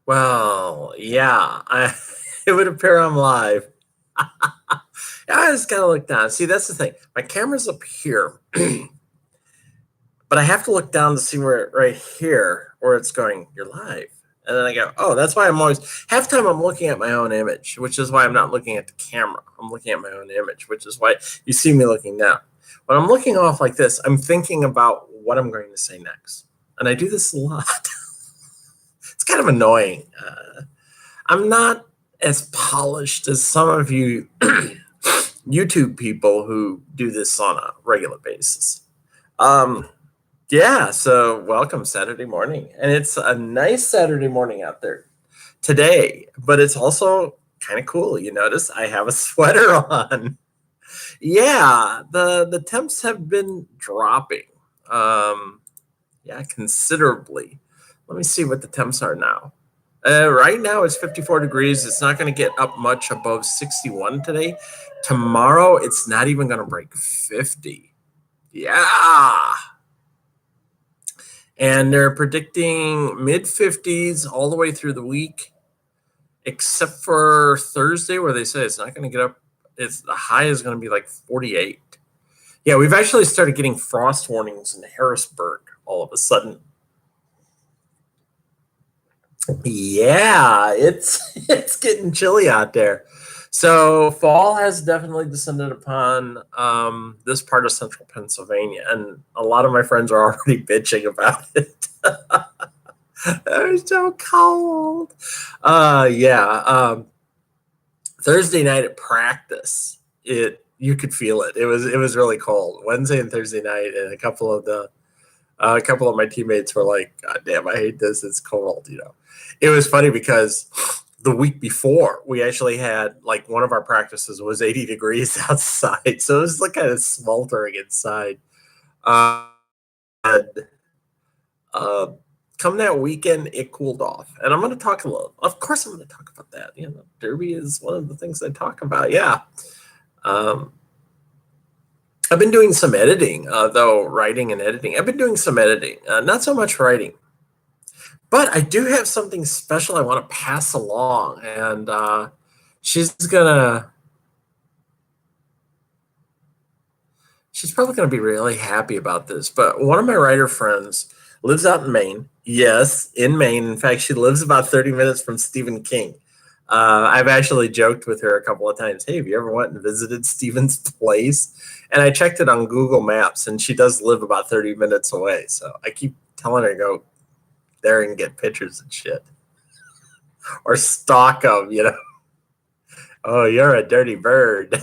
Well, yeah, it would appear I'm live. I just gotta look down. See, that's the thing. My camera's up here, but I have to look down to see where right here where it's going. You're live, and then I go, oh, that's why I'm always half time I'm looking at my own image, which is why I'm not looking at the camera. I'm looking at my own image, which is why you see me looking down. When I'm looking off like this, I'm thinking about what I'm going to say next, and I do this a lot. It's kind of annoying. I'm not as polished as some of you YouTube people who do this on a regular basis. Um, yeah, so welcome Saturday morning. And it's a nice Saturday morning out there today, but it's also kind of cool. You notice I have a sweater on. Yeah, the temps have been dropping. Yeah, considerably. Let me see what the temps are now. Right now it's 54 degrees. It's not going to get up much above 61 today. Tomorrow it's not even going to break 50. Yeah. And they're predicting mid 50s all the way through the week, except for Thursday where they say it's not going to get up. It's the high is going to be like 48. Yeah, we've actually started getting frost warnings in Harrisburg all of a sudden. Yeah, it's getting chilly out there. So fall has definitely descended upon this part of central Pennsylvania, and a lot of my friends are already bitching about it. It's so cold. Yeah. Thursday night at practice, you could feel it. It was really cold. Wednesday and Thursday night, and a couple of my teammates were like, "God damn, I hate this. It's cold." It was funny because the week before we actually had like one of our practices was 80 degrees outside, so it was like kind of sweltering inside. And uh, come that weekend, it cooled off, and I'm going to talk a little. Of course, I'm going to talk about that. Derby is one of the things I talk about. Yeah. Um, I've been doing some editing, though, writing and editing. I've been doing some editing, not so much writing. But I do have something special I want to pass along, and she's probably gonna be really happy about this. But one of my writer friends lives out in Maine. Yes, in Maine. In fact, she lives about 30 minutes from Stephen King. I've actually joked with her a couple of times. Hey, have you ever went and visited Stephen's place? And I checked it on Google Maps, and she does live about 30 minutes away. So I keep telling her, go there and get pictures and shit, or stalk them. Oh, you're a dirty bird.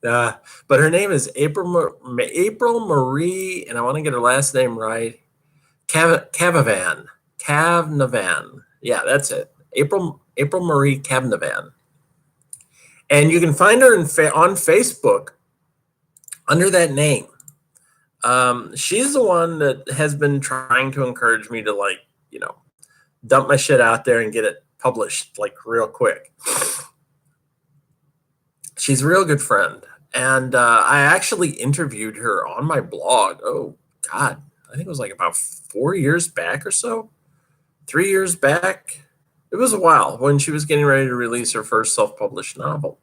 But her name is April Marie, and I want to get her last name right. Cavnavan. Yeah, that's it. April Marie Cavnavan. And you can find her on Facebook under that name. She's the one that has been trying to encourage me to dump my shit out there and get it published like real quick. She's a real good friend. And I actually interviewed her on my blog. Oh, God. I think it was like about 4 years back or so. 3 years back. It was a while when she was getting ready to release her first self-published novel.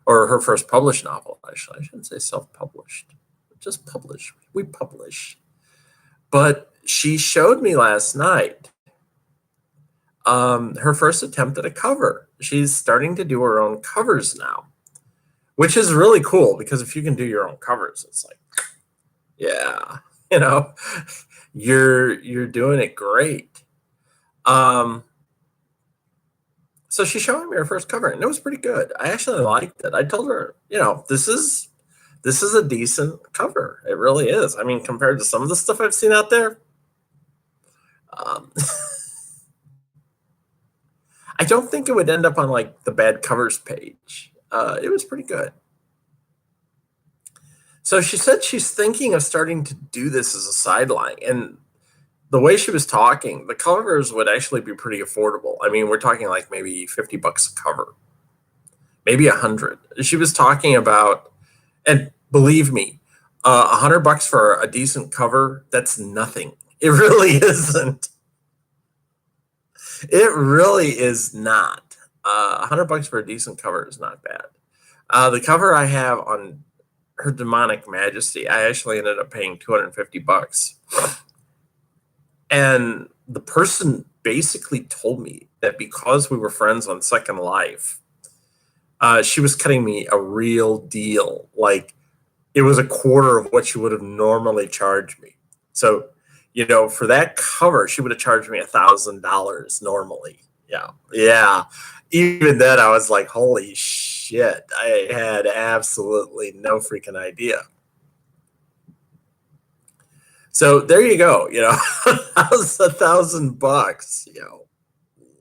Or her first published novel, actually. I shouldn't say self-published. Just publish. We publish. But she showed me last night her first attempt at a cover. She's starting to do her own covers now, which is really cool because if you can do your own covers, it's like, yeah, you're doing it great. So she's showing me her first cover, and it was pretty good. I actually liked it. I told her, this is a decent cover. It really is. I mean, compared to some of the stuff I've seen out there, I don't think it would end up on like the bad covers page. It was pretty good. So she said she's thinking of starting to do this as a sideline. And the way she was talking, the covers would actually be pretty affordable. I mean, we're talking like maybe $50 a cover, maybe 100. She was talking about, and believe me, $100 for a decent cover, that's nothing. It really isn't. It really is not. $100 for a decent cover is not bad. The cover I have on Her Demonic Majesty, I actually ended up paying $250. And the person basically told me that because we were friends on Second Life, she was cutting me a real deal. Like, it was a quarter of what she would have normally charged me. So, for that cover, she would have charged me $1,000 normally. Yeah. Yeah. Even then, I was like, holy shit. I had absolutely no freaking idea. So there you go. That was $1,000.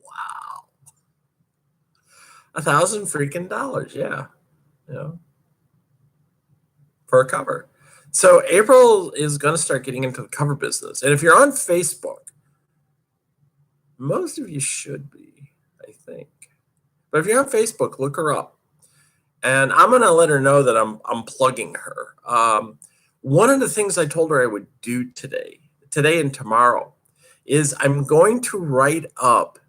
Wow. $1,000 freaking. Yeah. For a cover. So April is going to start getting into the cover business. And if you're on Facebook, most of you should be, I think. But if you're on Facebook, look her up. And I'm going to let her know that I'm plugging her. One of the things I told her I would do today and tomorrow, is I'm going to write up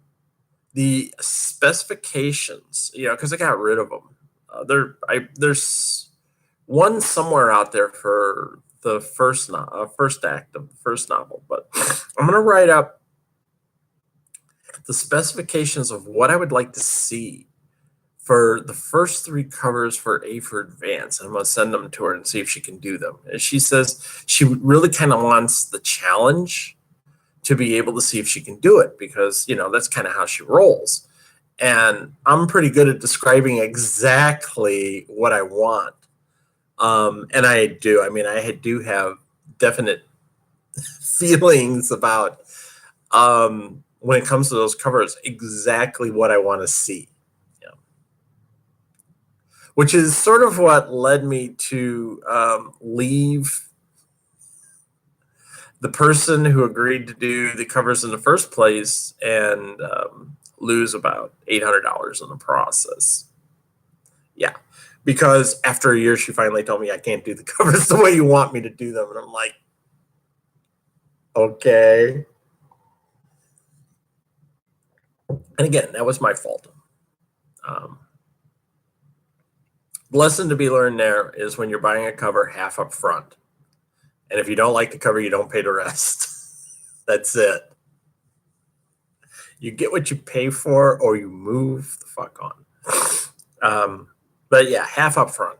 the specifications, because I got rid of them. There's one somewhere out there for the first act of the first novel, but I'm going to write up the specifications of what I would like to see for the first 3 covers for A for Advance. I'm going to send them to her and see if she can do them. And she says she really kind of wants the challenge to be able to see if she can do it, because, that's kind of how she rolls. And I'm pretty good at describing exactly what I want. And I do. I mean, I do have definite feelings about, when it comes to those covers, exactly what I want to see. Which is sort of what led me to leave the person who agreed to do the covers in the first place and lose about $800 in the process. Yeah. Because after a year, she finally told me I can't do the covers the way you want me to do them. And I'm like, okay. And again, that was my fault. The lesson to be learned there is when you're buying a cover, half up front. And if you don't like the cover, you don't pay the rest. That's it. You get what you pay for, or you move the fuck on. But yeah, half up front.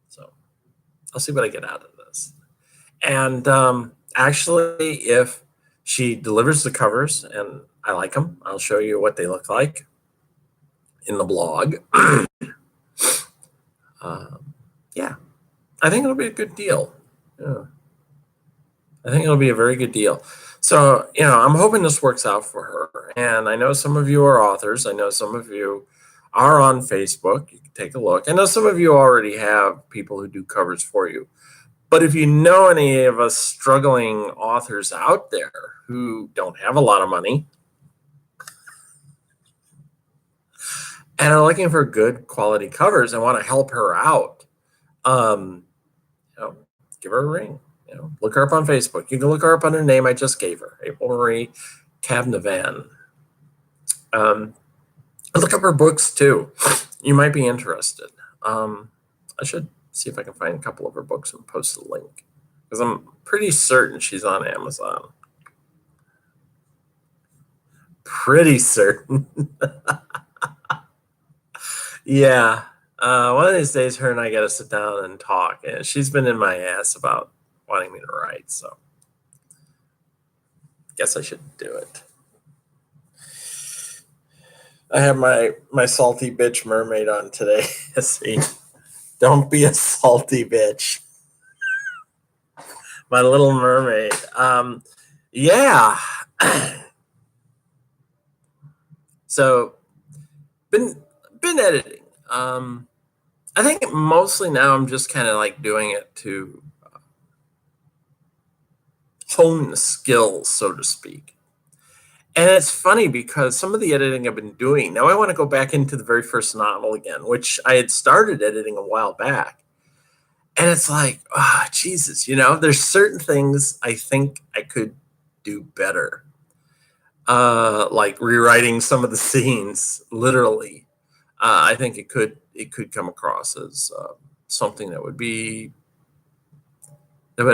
So I'll see what I get out of this. And actually, if she delivers the covers and I like them, I'll show you what they look like in the blog. Yeah, I think it'll be a good deal. Yeah. I think it'll be a very good deal. So, I'm hoping this works out for her. And I know some of you are authors. I know some of you are on Facebook. You can take a look. I know some of you already have people who do covers for you. But if you know any of us struggling authors out there who don't have a lot of money and are looking for good quality covers and want to help her out, give her a ring. Look her up on Facebook. You can look her up under the name I just gave her, April Marie Cavnavan. Look up her books too. You might be interested. I should see if I can find a couple of her books and post a link, because I'm pretty certain she's on Amazon. Pretty certain. Yeah. One of these days, her and I got to sit down and talk. And she's been in my ass about wanting me to write, so guess I should do it. I have my salty bitch mermaid on today. See, don't be a salty bitch. My little mermaid. Yeah. So, been editing. I think mostly now I'm just kind of like doing it to hone the skills, so to speak. And it's funny because some of the editing I've been doing, now I want to go back into the very first novel again, which I had started editing a while back. And it's like, Jesus, there's certain things I think I could do better. like rewriting some of the scenes literally. I think it could come across as something that would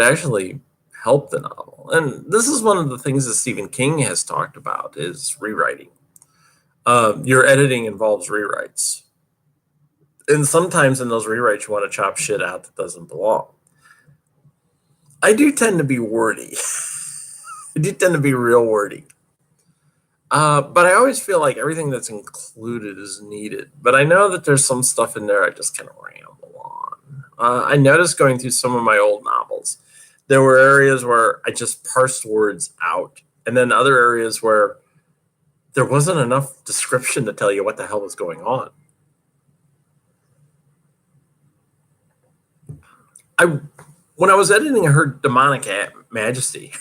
actually help the novel. And this is one of the things that Stephen King has talked about is rewriting. Your editing involves rewrites. And sometimes in those rewrites, you want to chop shit out that doesn't belong. I do tend to be wordy. I do tend to be real wordy. But I always feel like everything that's included is needed. But I know that there's some stuff in there I just kind of ramble on. I noticed going through some of my old novels, there were areas where I just parsed words out. And then other areas where there wasn't enough description to tell you what the hell was going on. When I was editing Her Demonic Majesty,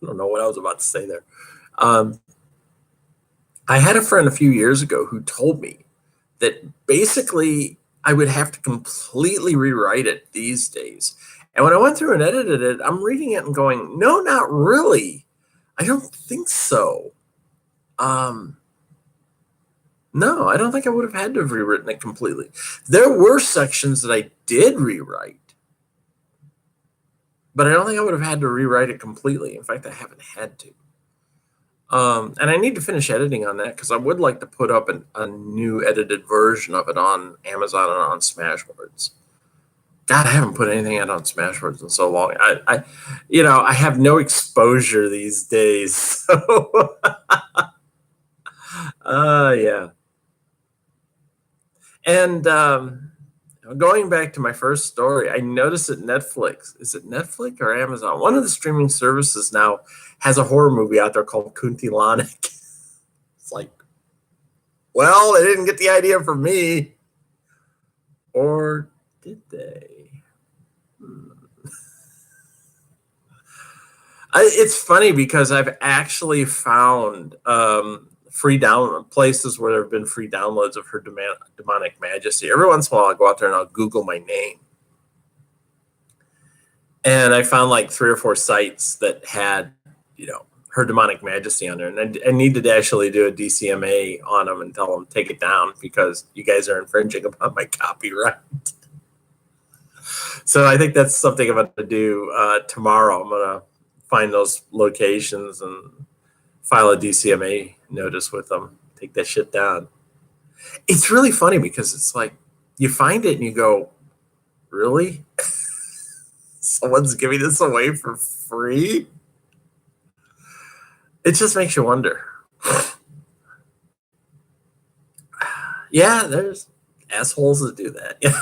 I don't know what I was about to say there. I had a friend a few years ago who told me that basically I would have to completely rewrite it these days. And when I went through and edited it, I'm reading it and going, no, not really. I don't think so. No, I don't think I would have had to have rewritten it completely. There were sections that I did rewrite, but I don't think I would have had to rewrite it completely. In fact, I haven't had to. And I need to finish editing on that because I would like to put up a new edited version of it on Amazon and on Smashwords. God, I haven't put anything out on Smashwords in so long. I have no exposure these days. So, yeah. And going back to my first story, I noticed that Netflix, is it Netflix or Amazon? One of the streaming services now has a horror movie out there called Kuntilanik. It's like, well, they didn't get the idea from me. Or did they? It's funny because I've actually found free download places where there have been free downloads of Her Demonic Majesty. Every once in a while, I'll go out there and I'll Google my name. And I found like 3 or 4 sites that had, Her Demonic Majesty on there. And I needed to actually do a DCMA on them and tell them take it down because you guys are infringing upon my copyright. So I think that's something I'm going to do tomorrow. I'm going to find those locations and file a DCMA notice with them. Take that shit down. It's really funny because it's like you find it and you go, really? Someone's giving this away for free? It just makes you wonder. Yeah, there's assholes that do that. Yeah.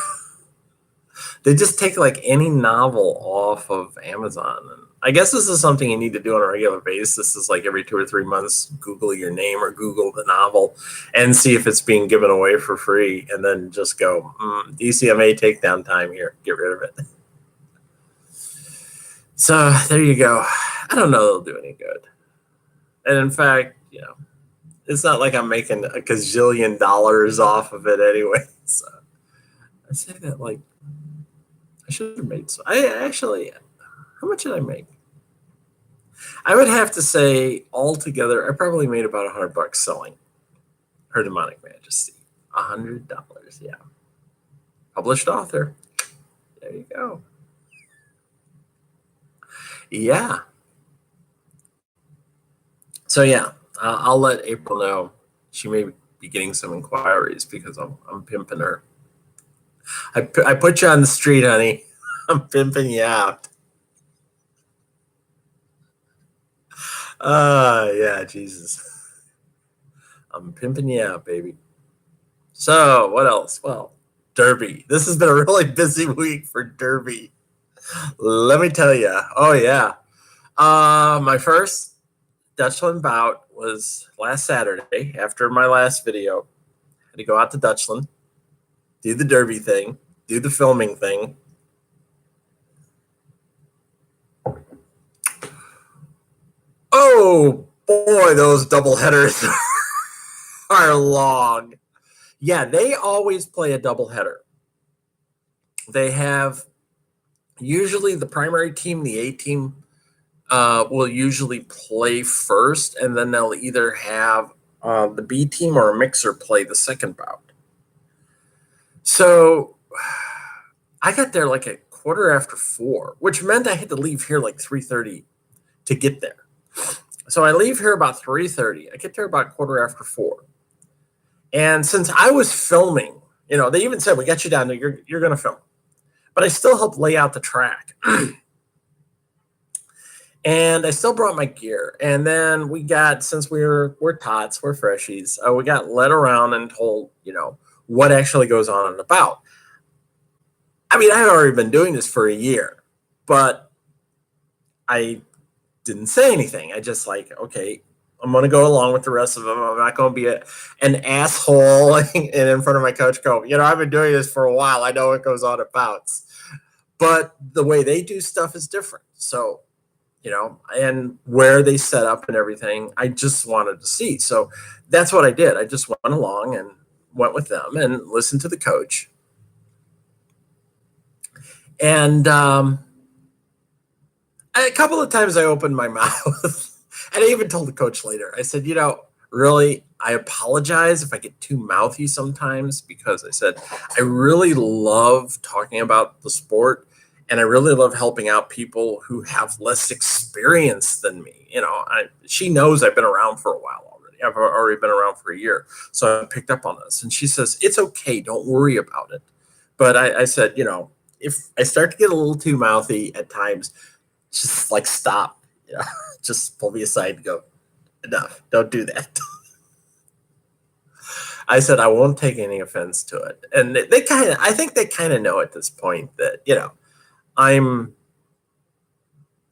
They just take like any novel off of Amazon. And I guess this is something you need to do on a regular basis. Is like every 2 or 3 months, Google your name or Google the novel and see if it's being given away for free. And then just go, DCMA takedown time here. Get rid of it. So there you go. I don't know it'll do any good. And in fact, it's not like I'm making a gazillion dollars off of it anyway. So I say that like I should have made some. How much did I make? I would have to say altogether, I probably made about $100 selling Her Demonic Majesty. $100, yeah. Published author. There you go. Yeah. So yeah, I'll let April know. She may be getting some inquiries because I'm pimping her. I put you on the street, honey. I'm pimping you out. Yeah, Jesus. I'm pimping you out, baby. So, what else? Well, Derby. This has been a really busy week for Derby. Let me tell you. Oh, yeah. My first Dutchland bout was last Saturday after my last video. I had to go out to Dutchland, do the Derby thing, do the filming thing. Oh, boy, those double headers are long. Yeah, they always play a double header. They have usually the primary team, the A team, will usually play first, and then they'll either have the B team or a mixer play the second bout. So I got there like a quarter after 4, which meant I had to leave here like 3:30 to get there. So I leave here about 3:30. I get there about quarter after 4. And since I was filming, they even said, we got you down there, you're going to film. But I still helped lay out the track. And I still brought my gear. And then we got, since we're tots, we're freshies, we got led around and told, what actually goes on in the bout. I mean, I had already been doing this for a year, but I didn't say anything. I just okay, I'm going to go along with the rest of them. I'm not going to be an asshole and in front of my coach go, I've been doing this for a while. I know what goes on at bouts. But the way they do stuff is different. So, and where they set up and everything, I just wanted to see. So that's what I did. I just went along and went with them and listened to the coach. And a couple of times I opened my mouth. And I even told the coach later, I said, really, I apologize if I get too mouthy sometimes, because I said, I really love talking about the sport, and I really love helping out people who have less experience than me. She knows I've been around for a while already. I've already been around for a year. So I picked up on this. And she says, it's okay. Don't worry about it. But I said, if I start to get a little too mouthy at times, just stop. Just pull me aside and go, enough. Don't do that. I said, I won't take any offense to it. And I think they kind of know at this point that, I'm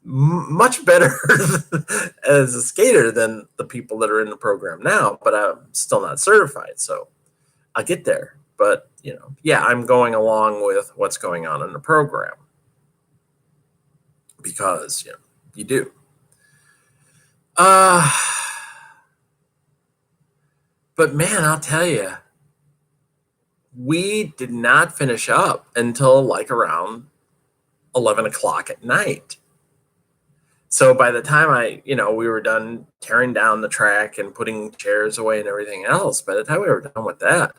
much better as a skater than the people that are in the program now, but I'm still not certified. So I'll get there. But, I'm going along with what's going on in the program because, you do. But man, I'll tell you, we did not finish up until around 11 o'clock at night. So by the time we were done tearing down the track and putting chairs away and everything else, by the time we were done with that,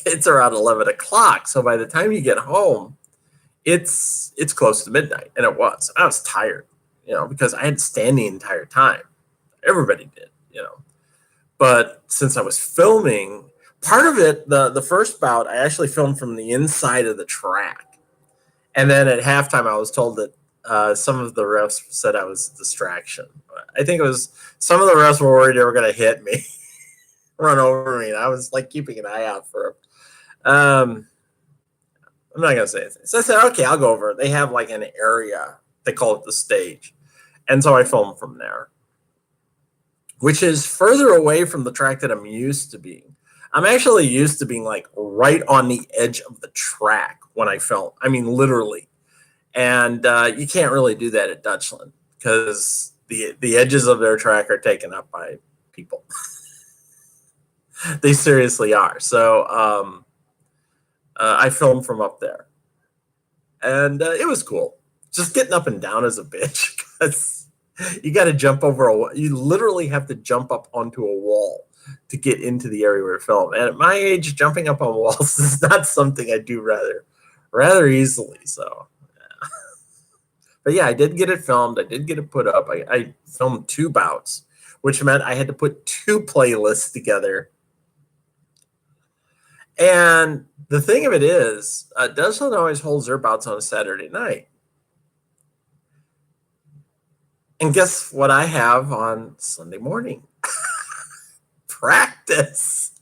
it's around 11 o'clock. So by the time you get home, it's close to midnight. And it was. I was tired, because I had to stand the entire time. Everybody did, But since I was filming, part of it, the first bout, I actually filmed from the inside of the track. And then at halftime, I was told that some of the refs said I was a distraction. I think it was some of the refs were worried they were going to hit me, run over me. And I was keeping an eye out for them. I'm not going to say anything. So I said, okay, I'll go over. They have an area, they call it the stage. And so I filmed from there, which is further away from the track that I'm used to being. I'm actually used to being right on the edge of the track when I film. I mean, literally. And you can't really do that at Dutchland because the edges of their track are taken up by people. They seriously are. So I filmed from up there. And it was cool. Just getting up and down is a bitch because you got to jump over you literally have to jump up onto a wall to get into the area where we film. And at my age, jumping up on walls is not something I do rather easily. So, yeah. But yeah, I did get it filmed. I did get it put up. I filmed 2 bouts, which meant I had to put 2 playlists together. And the thing of it is, Dutchland always holds their bouts on a Saturday night. And guess what I have on Sunday morning? Practice.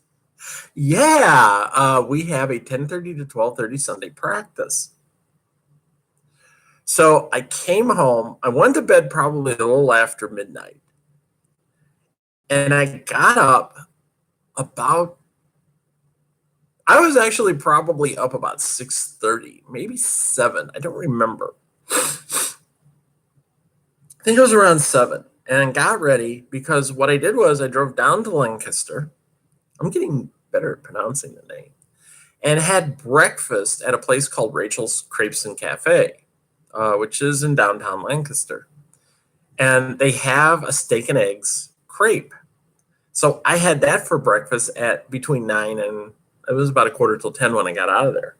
Yeah, we have a 10:30 to 12:30 Sunday practice. So I came home. I went to bed probably a little after midnight. And I got up I was actually probably up about 6:30, maybe 7. I don't remember. I think it was around 7. And got ready because what I did was I drove down to Lancaster. I'm getting better at pronouncing the name. And had breakfast at a place called Rachel's Crepes and Cafe. which is in downtown Lancaster. And they have a steak and eggs crepe. So I had that for breakfast at between 9 and it was about a quarter till 10 when I got out of there.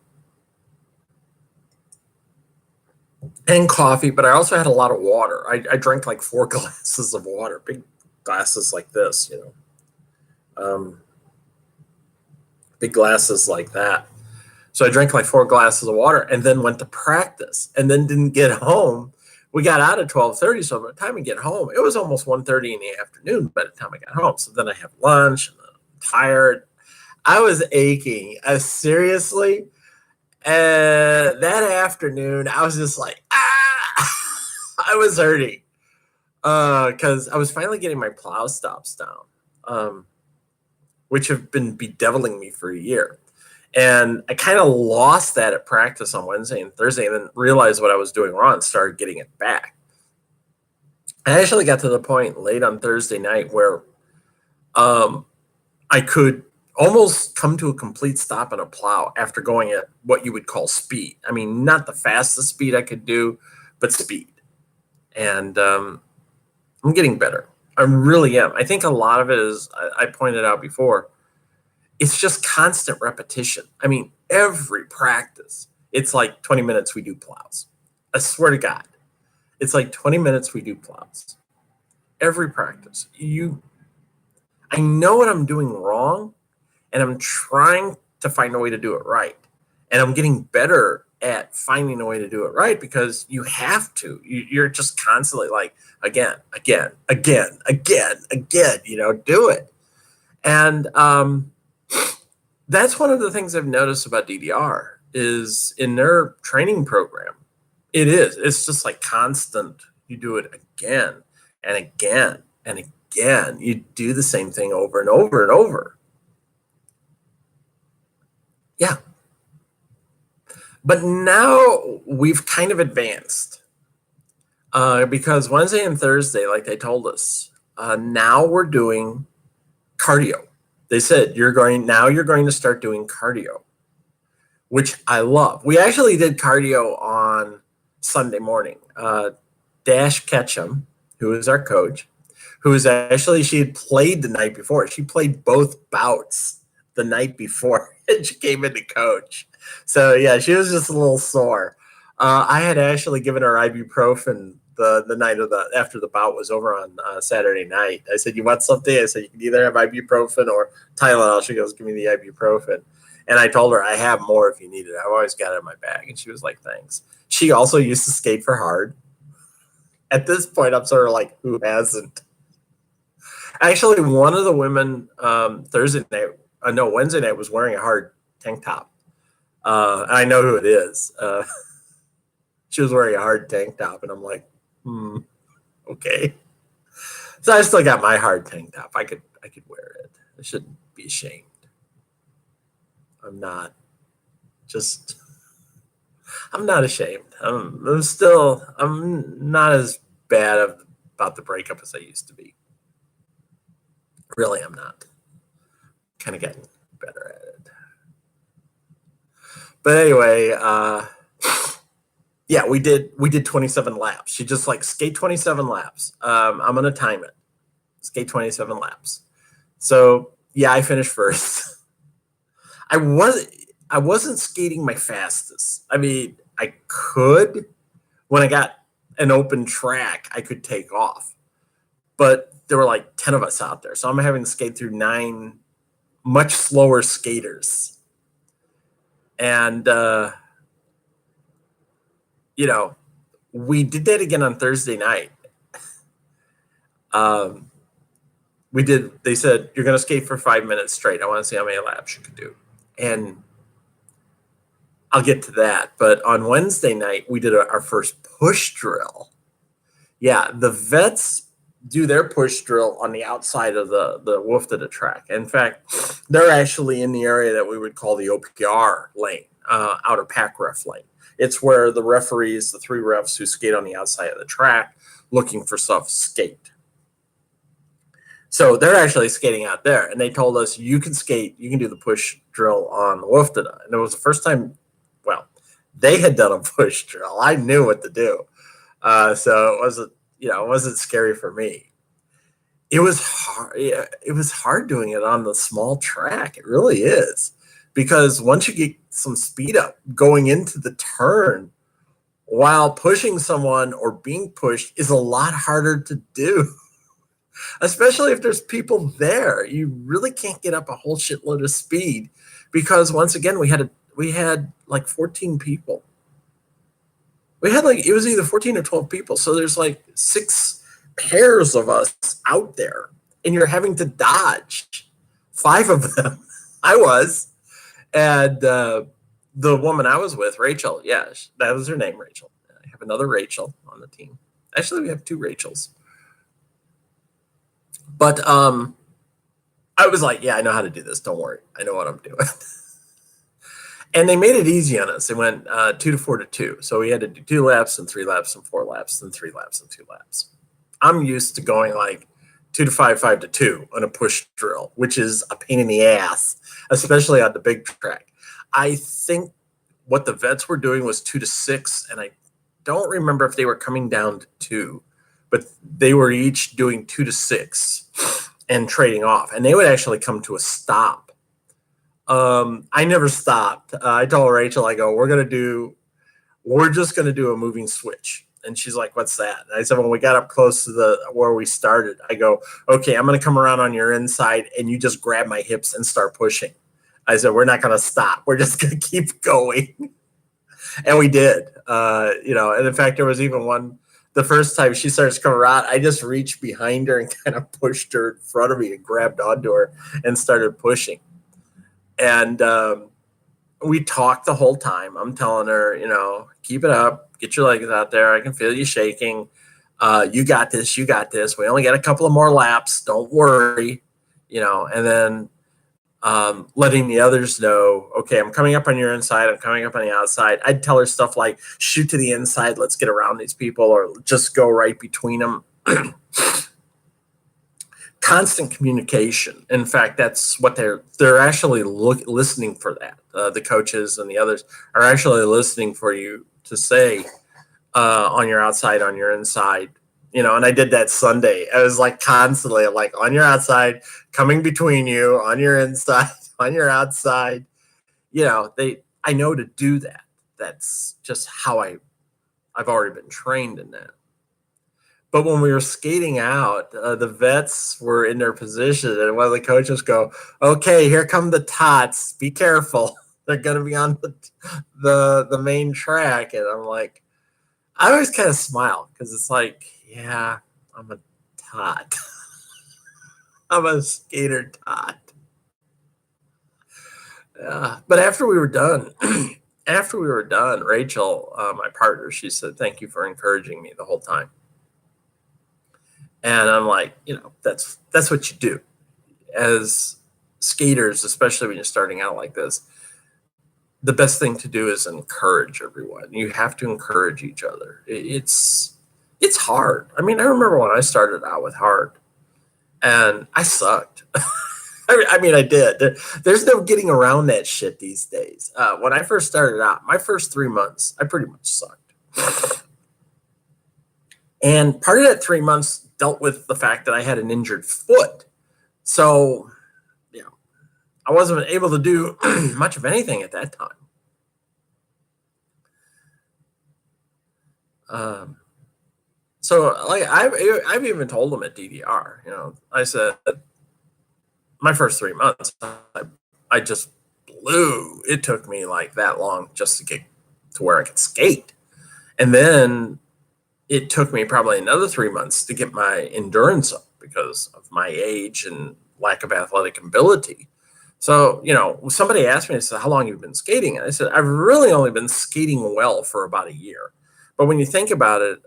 And coffee, but I also had a lot of water. I drank like 4 glasses of water, big glasses like this, big glasses like that. So I drank like 4 glasses of water and then went to practice and then didn't get home. We got out at 12:30, so by the time we get home, it was almost 1:30 in the afternoon by the time I got home. So then I have lunch and I'm tired. I was aching. Seriously. That afternoon, I was just like, I was hurting because I was finally getting my plow stops down, which have been bedeviling me for a year. And I kind of lost that at practice on Wednesday and Thursday and then realized what I was doing wrong and started getting it back. I actually got to the point late on Thursday night where I could almost come to a complete stop on a plow after going at what you would call speed. I mean, not the fastest speed I could do, but speed. And I'm getting better. I really am. I think a lot of it is, I pointed out before, it's just constant repetition. I mean, every practice, it's like 20 minutes we do plows. I swear to God, it's like 20 minutes we do plows. Every practice. I know what I'm doing wrong, and I'm trying to find a way to do it right. And I'm getting better at finding a way to do it right because you have to. You're just constantly like, again, do it. And that's one of the things I've noticed about DDR is in their training program. It's just like constant. You do it again and again and again. You do the same thing over and over and over. Yeah. But now we've kind of advanced because Wednesday and Thursday, like they told us, now we're doing cardio. They said you're going to start doing cardio, which I love. We actually did cardio on Sunday morning. Dash Ketchum, who is our coach, she had played the night before. She played both bouts the night before and she came in to coach. So yeah, she was just a little sore. I had actually given her ibuprofen the night after the bout was over on Saturday night. I said, "You want something?" I said, "You can either have ibuprofen or Tylenol." She goes, "Give me the ibuprofen." And I told her, "I have more if you need it. I've always got it in my bag." And she was like, "Thanks." She also used to skate for hard. At this point, I'm sort of like, who hasn't? Actually, one of the women Wednesday night was wearing a hard tank top. I know who it is. She was wearing a hard tank top, and I'm like, okay. So I still got my hard tank top. I could wear it. I shouldn't be ashamed. I'm not. I'm not ashamed. I'm not as bad about the breakup as I used to be. Really, I'm not. Kind of getting better at it. But anyway, yeah, we did 27 laps. She just like skate 27 laps. I'm gonna time it. Skate 27 laps. So yeah, I finished first. I wasn't skating my fastest. I mean, I could when I got an open track, I could take off. But there were like 10 of us out there. So I'm having to skate through 9 much slower skaters. And we did that again on Thursday night. They said, "You're going to skate for 5 minutes straight. I want to see how many laps you can do." And I'll get to that. But on Wednesday night, we did our first push drill. Yeah, the vets do their push drill on the outside of the Wooftada track. In fact, they're actually in the area that we would call the OPR lane, outer pack ref lane. It's where the referees, the 3 refs who skate on the outside of the track looking for stuff, skate. So they're actually skating out there. And they told us, you can skate, you can do the push drill on the Wooftada. And it was the first time, well, They had done a push drill. I knew what to do. So it wasn't scary for me. It was hard. Yeah, it was hard doing it on the small track. It really is. Because once you get some speed up going into the turn while pushing someone or being pushed is a lot harder to do, especially if there's people there. You really can't get up a whole shitload of speed because once again we had like 14 people. We had like it was either 14 or 12 people. So there's like 6 pairs of us out there and you're having to dodge 5 of them. I was. And the woman I was with, Rachel, yeah, that was her name, Rachel. I have another Rachel on the team. Actually, we have 2 Rachels. But I was like, yeah, I know how to do this. Don't worry. I know what I'm doing. And they made it easy on us. They went 2 to 4 to 2. So we had to do 2 laps and 3 laps and 4 laps and 3 laps and 2 laps. I'm used to going like 2 to 5, 5 to 2 on a push drill, which is a pain in the ass, especially on the big track. I think what the vets were doing was 2 to 6, and I don't remember if they were coming down to 2, but they were each doing 2 to 6 and trading off, and they would actually come to a stop. I never stopped. I told Rachel, I go, we're just going to do a moving switch. And she's like, what's that? And I said, when we got up close to where we started, I go, okay, I'm going to come around on your inside and you just grab my hips and start pushing. I said, we're not going to stop. We're just going to keep going. And we did, and in fact, there was even one, the first time she starts coming around, I just reached behind her and kind of pushed her in front of me and grabbed onto her and started pushing. And we talked the whole time. I'm telling her, keep it up, get your legs out there. I can feel you shaking. You got this. You got this. We only got a couple of more laps. Don't worry, and then letting the others know, okay, I'm coming up on your inside. I'm coming up on the outside. I'd tell her stuff like shoot to the inside. Let's get around these people or just go right between them. Constant communication. In fact, that's what they're actually listening for that. The coaches and the others are actually listening for you to say on your outside, on your inside. And I did that Sunday. I was like constantly like on your outside, coming between you, on your inside, on your outside. I know to do that. That's just how I've already been trained in that. But when we were skating out, the vets were in their position, and one of the coaches go, "Okay, here come the tots. Be careful. They're going to be on the main track." And I'm like, I always kind of smile because it's like, yeah, I'm a tot. I'm a skater tot. But after we were done, Rachel, my partner, she said, "Thank you for encouraging me the whole time." And I'm like, that's what you do as skaters, especially when you're starting out like this. The best thing to do is encourage everyone. You have to encourage each other. It's hard. I mean, I remember when I started out with hard and I sucked. I mean, I did. There's no getting around that shit these days. When I first started out, my first 3 months, I pretty much sucked. And part of that 3 months dealt with the fact that I had an injured foot. So, I wasn't able to do much of anything at that time. So, like, I've even told them at DDR, I said, my first 3 months, I just blew. It took me like that long just to get to where I could skate. And then it took me probably another 3 months to get my endurance up because of my age and lack of athletic ability. So, somebody asked me, I said, how long have you been skating? And I said, I've really only been skating well for about a year. But when you think about it,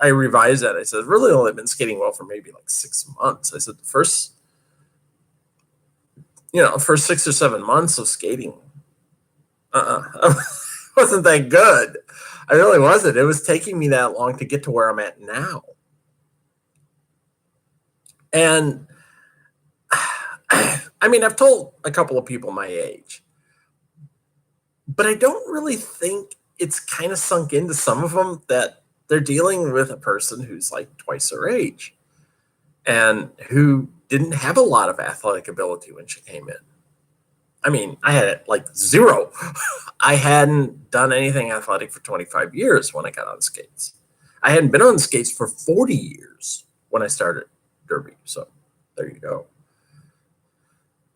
I revised that. I said, I've really only been skating well for maybe like 6 months. I said, the first 6 or 7 months of skating, wasn't that good. I really wasn't. It was taking me that long to get to where I'm at now. And I mean, I've told a couple of people my age, but I don't really think it's kind of sunk into some of them that they're dealing with a person who's like twice their age and who didn't have a lot of athletic ability when she came in. I mean, I had like zero. I hadn't done anything athletic for 25 years when I got on skates. I hadn't been on skates for 40 years when I started derby. So there you go.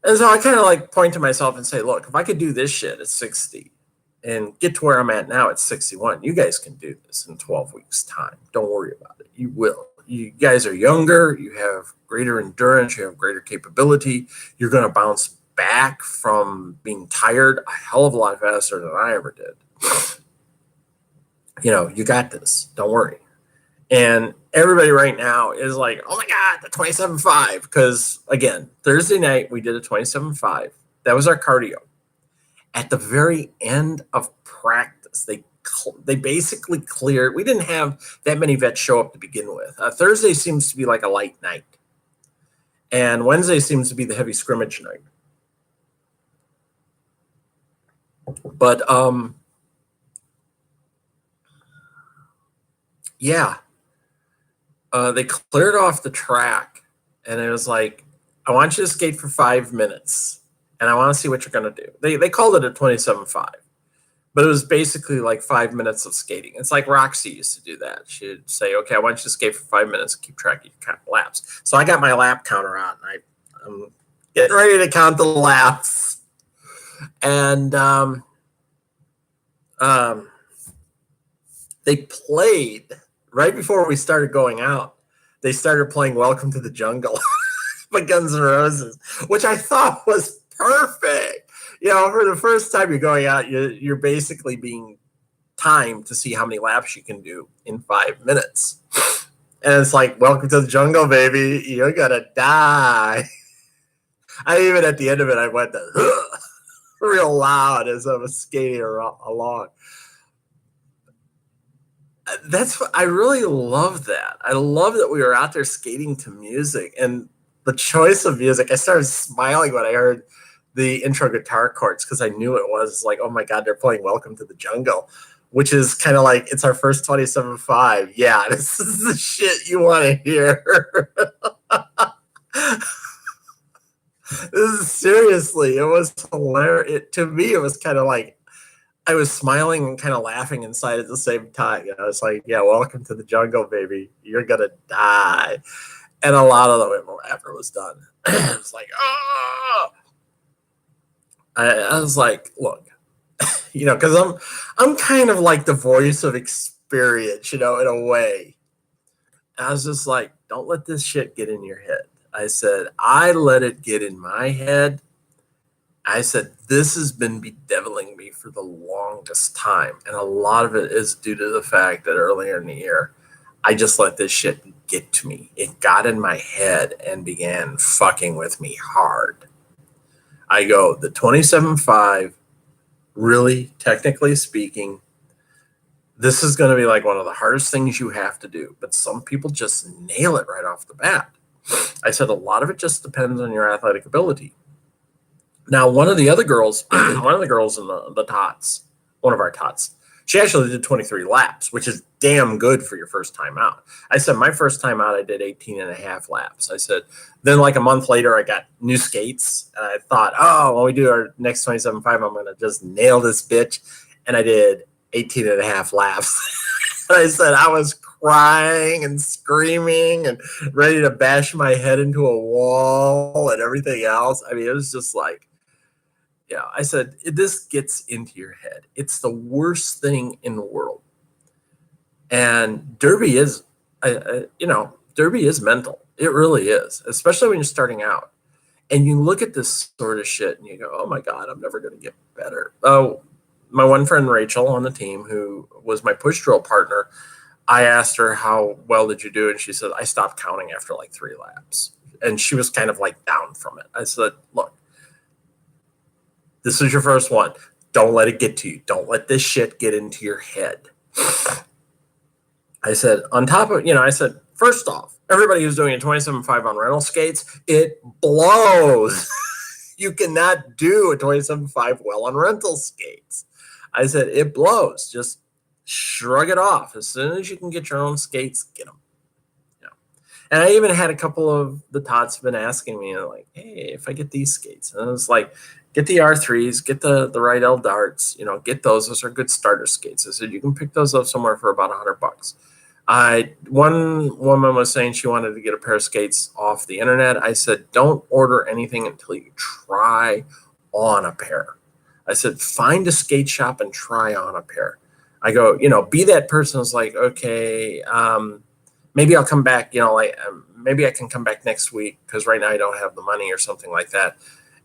And so I kind of like point to myself and say, look, if I could do this shit at 60 and get to where I'm at now at 61, you guys can do this in 12 weeks' time. Don't worry about it. You will. You guys are younger. You have greater endurance. You have greater capability. You're going to bounce back from being tired a hell of a lot faster than I ever did. You know, you got this. Don't worry. And everybody right now is like, oh my God, the 27.5. Because again, Thursday night we did a 27.5. That was our cardio. At the very end of practice, they basically cleared. We didn't have that many vets show up to begin with. Thursday seems to be like a light night. And Wednesday seems to be the heavy scrimmage night. But yeah, they cleared off the track, and it was like, I want you to skate for 5 minutes, and I want to see what you're going to do. They called it a 27.5, but it was basically like 5 minutes of skating. It's like Roxy used to do that. She'd say, okay, I want you to skate for 5 minutes, keep track of your laps. So I got my lap counter on. I'm getting ready to count the laps. And they played right before we started going out. They started playing "Welcome to the Jungle" by Guns N' Roses, which I thought was perfect. You know, for the first time you're going out, you're basically being timed to see how many laps you can do in 5 minutes. And it's like, welcome to the jungle, baby. You're gonna die. I even at the end of it, I went real loud as I was skating along. That's what I really love that. I love that we were out there skating to music and the choice of music. I started smiling when I heard the intro guitar chords because I knew it was like, oh my God, they're playing Welcome to the Jungle, which is kind of like, it's our first 27.5. Yeah, this is the shit you want to hear. This is seriously, it was hilarious. To me, it was kind of like, I was smiling and kind of laughing inside at the same time. I was like, yeah, welcome to the jungle, baby. You're going to die. And a lot of the laughter was done. It was like, oh. I was like, look, you know, because I'm kind of like the voice of experience, you know, in a way. And I was just like, don't let this shit get in your head. I said, I let it get in my head. I said, this has been bedeviling me for the longest time. And a lot of it is due to the fact that earlier in the year, I just let this shit get to me. It got in my head and began fucking with me hard. I go, the 27.5, really, technically speaking, this is going to be like one of the hardest things you have to do. But some people just nail it right off the bat. I said, a lot of it just depends on your athletic ability. Now, one of the girls in the tots, one of our tots, she actually did 23 laps, which is damn good for your first time out. I said, my first time out, I did 18 and a half laps. I said, then like a month later, I got new skates. And I thought, oh, when we do our next 27.5, I'm going to just nail this bitch. And I did 18 and a half laps. And I said, I was crying and screaming and ready to bash my head into a wall and everything else. I mean, it was just like, yeah, I said, this gets into your head. It's the worst thing in the world. And derby is, derby is mental. It really is, especially when you're starting out. And you look at this sort of shit and you go, oh my God, I'm never going to get better. Oh, my one friend, Rachel, on the team, who was my push drill partner, I asked her, how well did you do? And she said, I stopped counting after like 3 laps. And she was kind of like down from it. I said, look, this is your first one. Don't let it get to you. Don't let this shit get into your head. I said, on top of, I said, first off, everybody who's doing a 27.5 on rental skates, it blows. You cannot do a 27.5 well on rental skates. I said, it blows. Just shrug it off. As soon as you can get your own skates, get them. You know? And I even had a couple of the tots have been asking me, like, hey, if I get these skates. And I was like, get the R3s, get the Rydell darts, get those. Those are good starter skates. I said, you can pick those up somewhere for about $100. One woman was saying she wanted to get a pair of skates off the internet. I said, don't order anything until you try on a pair. I said, find a skate shop and try on a pair. I go, be that person who's like, okay, maybe I'll come back, maybe I can come back next week because right now I don't have the money or something like that.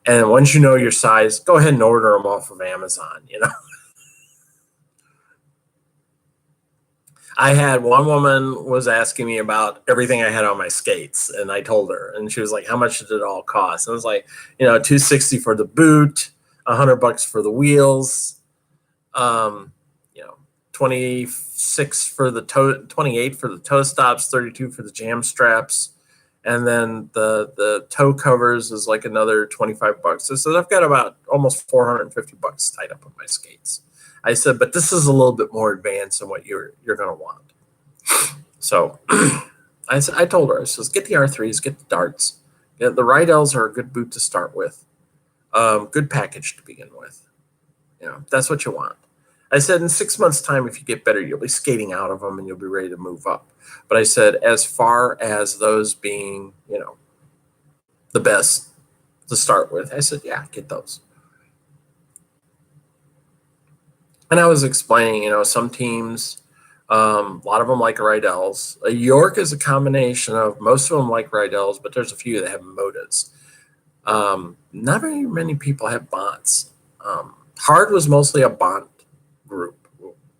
And once you know your size, go ahead and order them off of Amazon, I had one woman was asking me about everything I had on my skates, and I told her, and she was like, how much did it all cost? And I was like, $260 for the boot, $100 for the wheels, 26 for the toe, 28 for the toe stops, 32 for the jam straps, and then the toe covers is like another $25. So I've got about almost $450 tied up on my skates. I said, but this is a little bit more advanced than what you're going to want. So I told her, I says, get the R3s, get the darts. The Rydells are a good boot to start with. Good package to begin with. That's what you want. I said, in 6 months' time, if you get better, you'll be skating out of them and you'll be ready to move up. But I said, as far as those being, the best to start with, I said, yeah, get those. And I was explaining, some teams, a lot of them like Rydells. York is a combination of, most of them like Rydells, but there's a few that have Modas. Not very many people have Bonds. Hard was mostly a Bond group.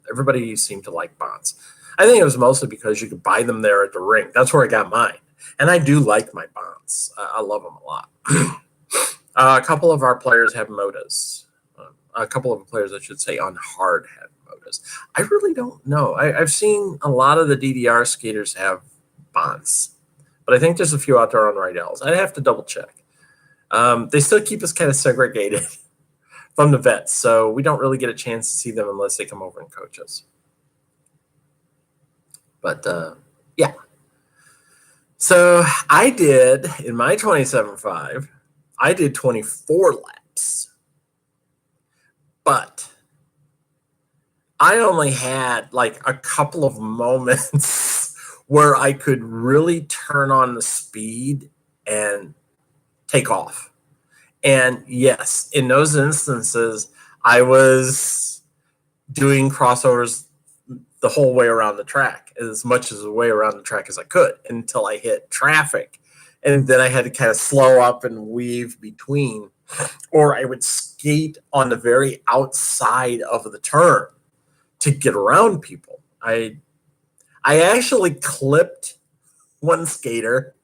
Everybody seemed to like Bonds. I think it was mostly because you could buy them there at the rink. That's where I got mine. And I do like my Bonds. I love them a lot. A couple of our players have Modas. A couple of players, I should say, on hard have Modas. I really don't know. I've seen a lot of the DDR skaters have Bonds, but I think there's a few out there on Rydells. I'd have to double check. They still keep us kind of segregated from the vets, so we don't really get a chance to see them unless they come over and coach us. But yeah. So I did, in my 27.5, I did 24 laps. But I only had like a couple of moments where I could really turn on the speed and take off. And yes, in those instances, I was doing crossovers the whole way around the track, as much as the way around the track as I could, until I hit traffic. And then I had to kind of slow up and weave between, or I would skate on the very outside of the turn to get around people. I actually clipped one skater.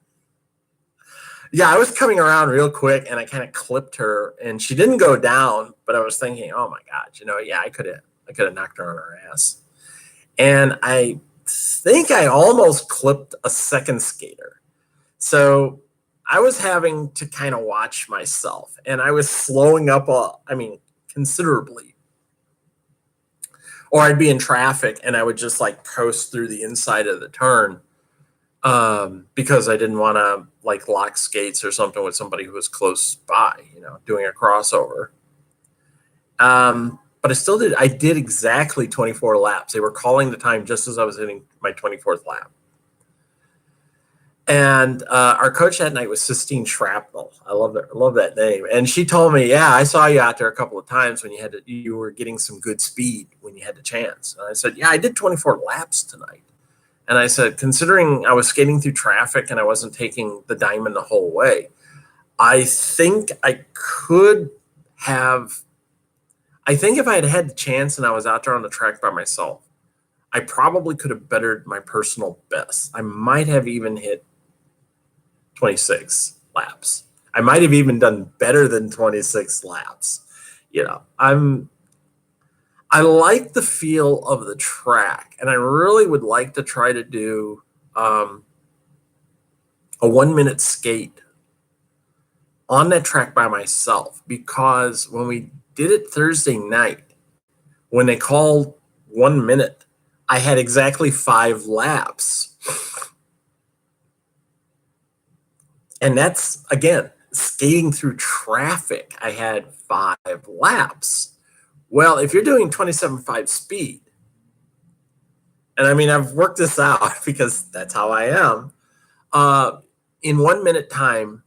Yeah, I was coming around real quick and I kind of clipped her, and she didn't go down, but I was thinking, oh my God, yeah, I could have knocked her on her ass. And I think I almost clipped a second skater. So I was having to kind of watch myself, and I was slowing up, considerably. Or I'd be in traffic and I would just like coast through the inside of the turn because I didn't want to like lock skates or something with somebody who was close by, doing a crossover. But I did exactly 24 laps. They were calling the time just as I was hitting my 24th lap. And our coach that night was Sistine Shrapnel. I love that name. And she told me, yeah, I saw you out there a couple of times when you were getting some good speed when you had the chance. And I said, yeah, I did 24 laps tonight. And I said, considering I was skating through traffic and I wasn't taking the diamond the whole way, I think if I had had the chance and I was out there on the track by myself, I probably could have bettered my personal best. I might have even hit 26 laps. I might have even done better than 26 laps. I like the feel of the track, and I really would like to try to do a 1 minute skate on that track by myself, because when we did it Thursday night, when they called 1 minute I had exactly 5 laps. And that's, again, skating through traffic. I had 5 laps. Well, if you're doing 27.5 speed, and I mean, I've worked this out because that's how I am. In 1 minute time,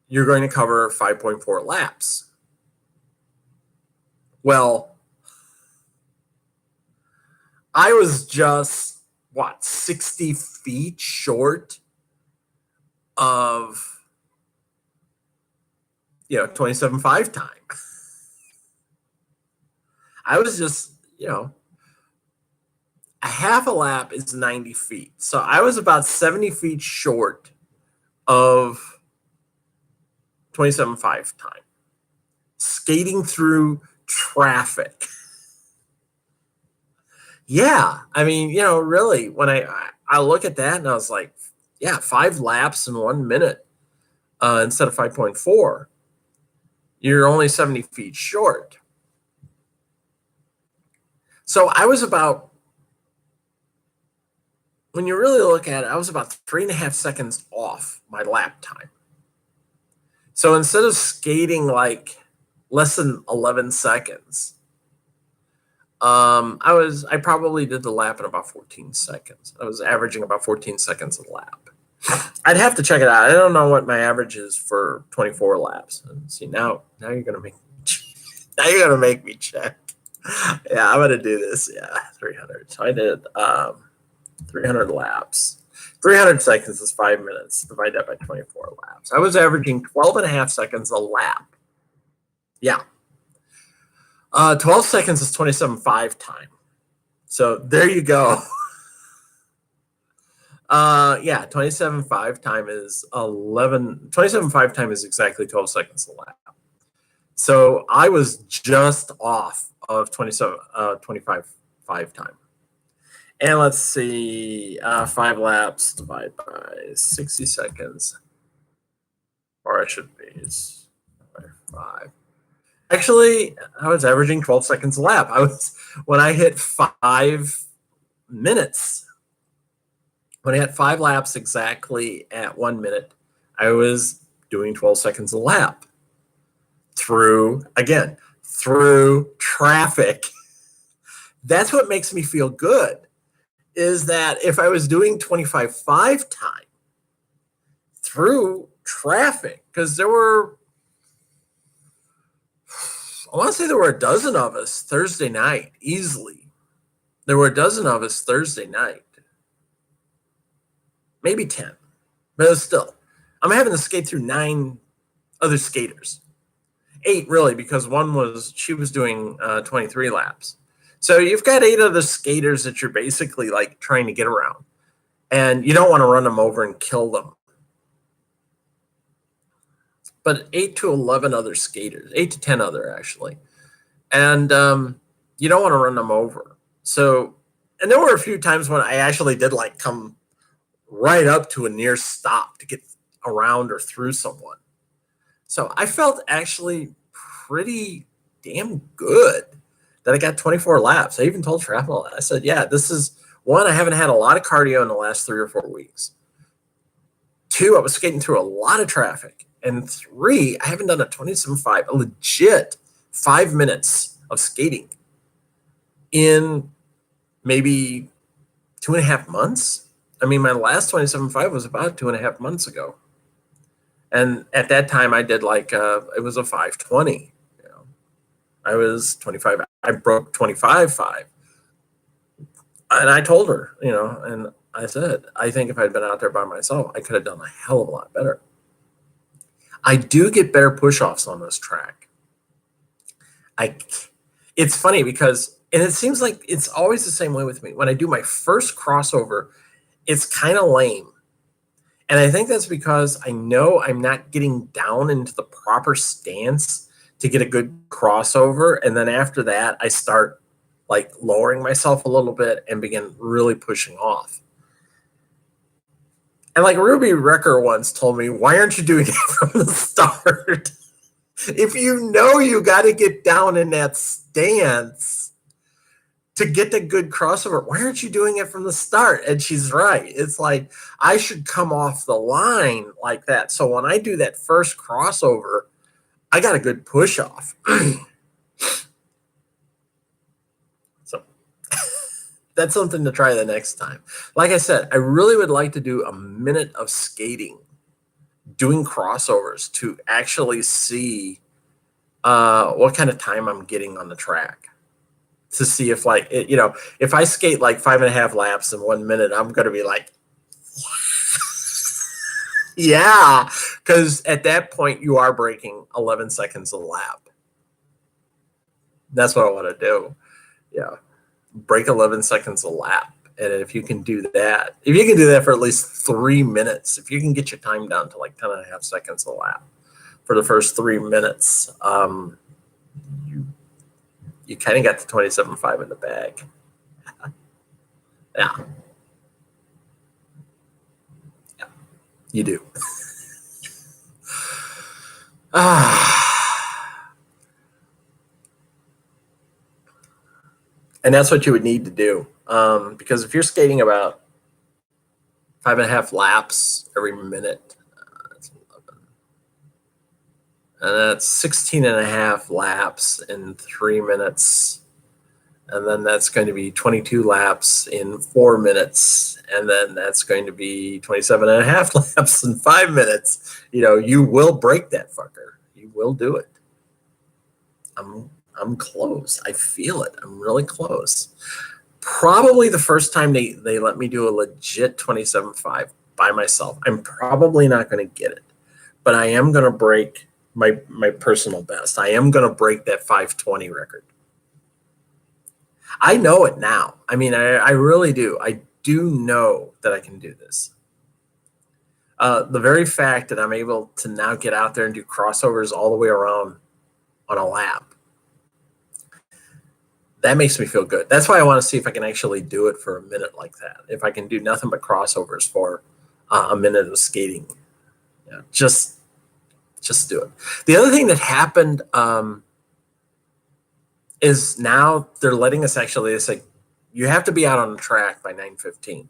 you're going to cover 5.4 laps. Well, I was just, 60 feet short of, 27.5 time. I was just, a half a lap is 90 feet. So I was about 70 feet short of 27.5 time. Skating through traffic. Yeah. I mean, really, when I look at that and I was like, yeah, 5 laps in 1 minute instead of 5.4. You're only 70 feet short. So I was about, when you really look at it, I was about 3.5 seconds off my lap time. So instead of skating like less than 11 seconds, I probably did the lap in about 14 seconds. I was averaging about 14 seconds a lap. I'd have to check it out. I don't know what my average is for 24 laps. And see, now you're gonna make me check. Yeah, I'm gonna do this. Yeah, 300. So I did 300 laps. 300 seconds is 5 minutes. Divide that by 24 laps. I was averaging 12.5 seconds a lap. Yeah. 12 seconds is 27.5 time. So there you go. Yeah, 27.5 time is 27.5 time is exactly 12 seconds a lap. So I was just off of 25.5 time. And let's see, 5 laps divided by 60 seconds. Or it should be 5. Actually, I was averaging 12 seconds a lap. When I hit 5 minutes, when I had 5 laps exactly at 1 minute, I was doing 12 seconds a lap through traffic. That's what makes me feel good, is that if I was doing 25.5 time through traffic, because I want to say there were a dozen of us Thursday night, easily. There were a dozen of us Thursday night. Maybe 10. But still, I'm having to skate through 9 other skaters. 8, really, because she was doing 23 laps. So you've got 8 other skaters that you're basically like trying to get around. And you don't want to run them over and kill them. But 8 to 11 other skaters, 8 to 10 other actually. And you don't want to run them over. So, and there were a few times when I actually did like come right up to a near stop to get around or through someone. So I felt actually pretty damn good that I got 24 laps. I even told Triathlon, I said, yeah, this is one, I haven't had a lot of cardio in the last 3 or 4 weeks. 2, I was skating through a lot of traffic. And 3, I haven't done a 27.5, a legit 5 minutes of skating in maybe 2.5 months. I mean, my last 27.5 was about 2.5 months ago. And at that time, I did like, it was a 5:20. I was 25. I broke 25.5. And I told her, and I said, I think if I'd been out there by myself, I could have done a hell of a lot better. I do get better push-offs on this track. It's funny because, and it seems like it's always the same way with me. When I do my first crossover, it's kind of lame. And I think that's because I know I'm not getting down into the proper stance to get a good crossover. And then after that, I start like lowering myself a little bit and begin really pushing off. And like Ruby Wrecker once told me, why aren't you doing it from the start? If you know you got to get down in that stance to get the good crossover. Why aren't you doing it from the start? And she's right. It's like I should come off the line like that. So when I do that first crossover, I got a good push off. So that's something to try the next time. Like I said, I really would like to do a minute of skating, doing crossovers to actually see what kind of time I'm getting on the track. To see if, like, if I skate like 5.5 laps in 1 minute, I'm going to be like, yeah, because at that point you are breaking 11 seconds a lap. That's what I want to do. Yeah, break 11 seconds a lap. And if you can do that, for at least 3 minutes, if you can get your time down to like 10.5 seconds a lap for the first 3 minutes, you kind of got the 27.5 in the bag. Yeah. Yeah, you do. And that's what you would need to do. Because if you're skating about 5.5 laps every minute, that's 11. And that's 16.5 laps in 3 minutes. And then that's going to be 22 laps in 4 minutes. And then that's going to be 27.5 laps in 5 minutes. You will break that fucker. You will do it. I'm close. I feel it. I'm really close. Probably the first time they let me do a legit 27.5 by myself. I'm probably not going to get it, but I am going to break my personal best. I am going to break that 5:20 record. I know it now. I mean, I really do. I do know that I can do this. The very fact that I'm able to now get out there and do crossovers all the way around on a lap, that makes me feel good. That's why I want to see if I can actually do it for a minute like that. If I can do nothing but crossovers for a minute of skating, just do it. The other thing that happened is now they're letting us actually say you have to be out on the track by 9:15.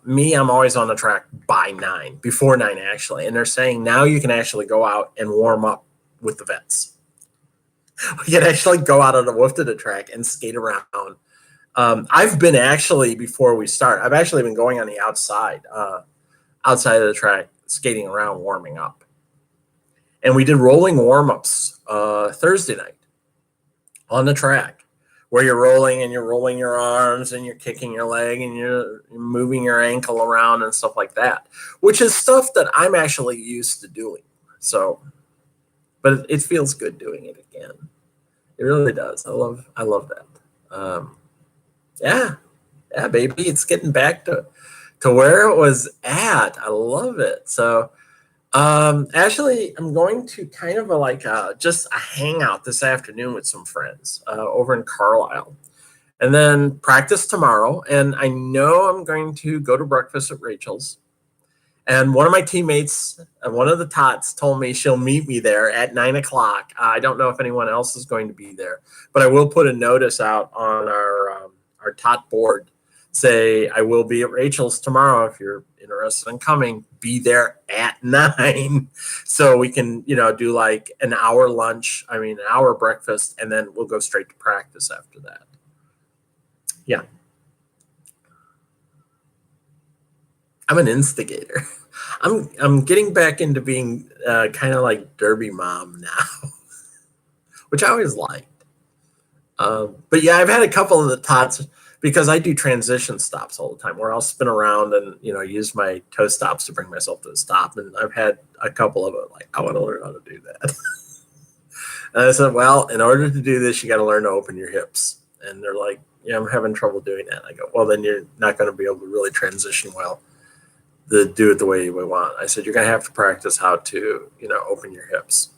Me, I'm always on the track by 9, before 9 actually, and they're saying now you can actually go out and warm up with the vets. We can actually go out on the width of the track and skate around. I've been actually, before we start, I've actually been going on the outside of the track, skating around, warming up. And we did rolling warm-ups Thursday night on the track, where you're rolling and you're rolling your arms and you're kicking your leg and you're moving your ankle around and stuff like that, which is stuff that I'm actually used to doing. So, but it feels good doing it again. It really does. I love that. Yeah, baby, it's getting back to where it was at. I love it. So, actually, I'm going to kind of just a hangout this afternoon with some friends over in Carlisle, and then practice tomorrow. And I know I'm going to go to breakfast at Rachel's. And one of my teammates, one of the tots, told me she'll meet me there at 9 o'clock. I don't know if anyone else is going to be there, but I will put a notice out on our tot board. Say, I will be at Rachel's tomorrow. If you're interested in coming, be there at 9. So we can, do like an hour lunch, an hour breakfast, and then we'll go straight to practice after that. Yeah. I'm an instigator. I'm getting back into being kind of like Derby mom now, which I always liked. But yeah, I've had a couple of the tots, because I do transition stops all the time where I'll spin around and, use my toe stops to bring myself to a stop. And I've had a couple of it, like, I want to learn how to do that. And I said, well, in order to do this, you got to learn to open your hips. And they're like, yeah, I'm having trouble doing that. I go, well, then you're not going to be able to really transition well, to do it the way we want. I said, you're going to have to practice how to, open your hips.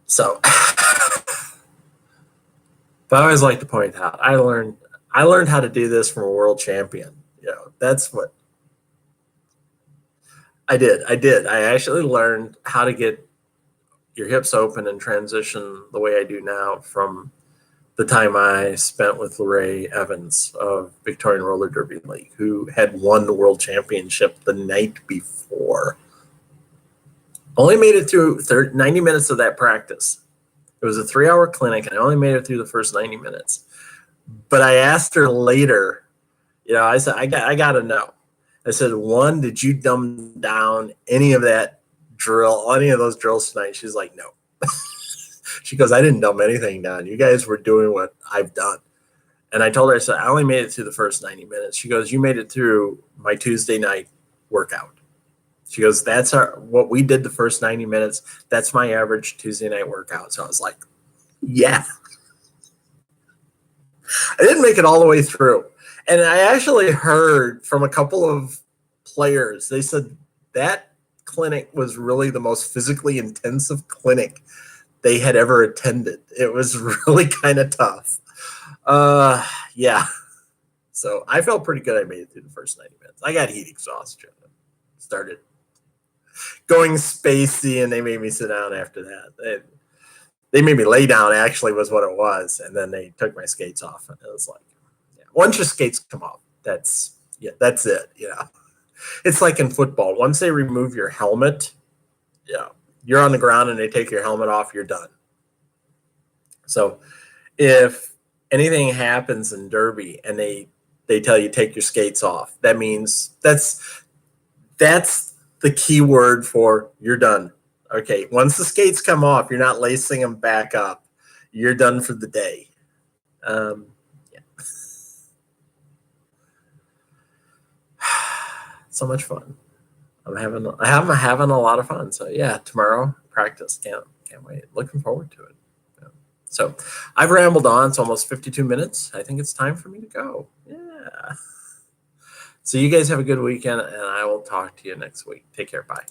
So, but I always like to point out, I learned how to do this from a world champion. That's what I did. I actually learned how to get your hips open and transition the way I do now from the time I spent with Lorraine Evans of Victorian Roller Derby League, who had won the world championship the night before. Only made it through 90 minutes of that practice. It was a 3-hour clinic, and I only made it through the first 90 minutes. But I asked her later, I said, I got to know. I said, one, did you dumb down any of that drill, any of those drills tonight? She's like, no. She goes, I didn't dumb anything down. You guys were doing what I've done. And I told her, I said, I only made it through the first 90 minutes. She goes, you made it through my Tuesday night workout. She goes, that's what we did the first 90 minutes. That's my average Tuesday night workout. So I was like, yeah. I didn't make it all the way through. And I actually heard from a couple of players, they said that clinic was really the most physically intensive clinic they had ever attended. It was really kind of tough. Yeah. So I felt pretty good. I made it through the first 90 minutes. I got heat exhaustion. Started going spacey, and they made me sit down after that. They made me lay down, actually, was what it was. And then they took my skates off. And it was like, yeah. Once your skates come off, that's it. It's like in football. Once they remove your helmet, you're on the ground and they take your helmet off, you're done. So if anything happens in Derby and they tell you take your skates off, that means that's the key word for you're done. Okay, once the skates come off, you're not lacing them back up. You're done for the day. Yeah. So much fun. I'm having a lot of fun. So yeah, tomorrow practice. Can't wait. Looking forward to it. Yeah. So I've rambled on. It's almost 52 minutes. I think it's time for me to go. Yeah. So you guys have a good weekend, and I will talk to you next week. Take care. Bye.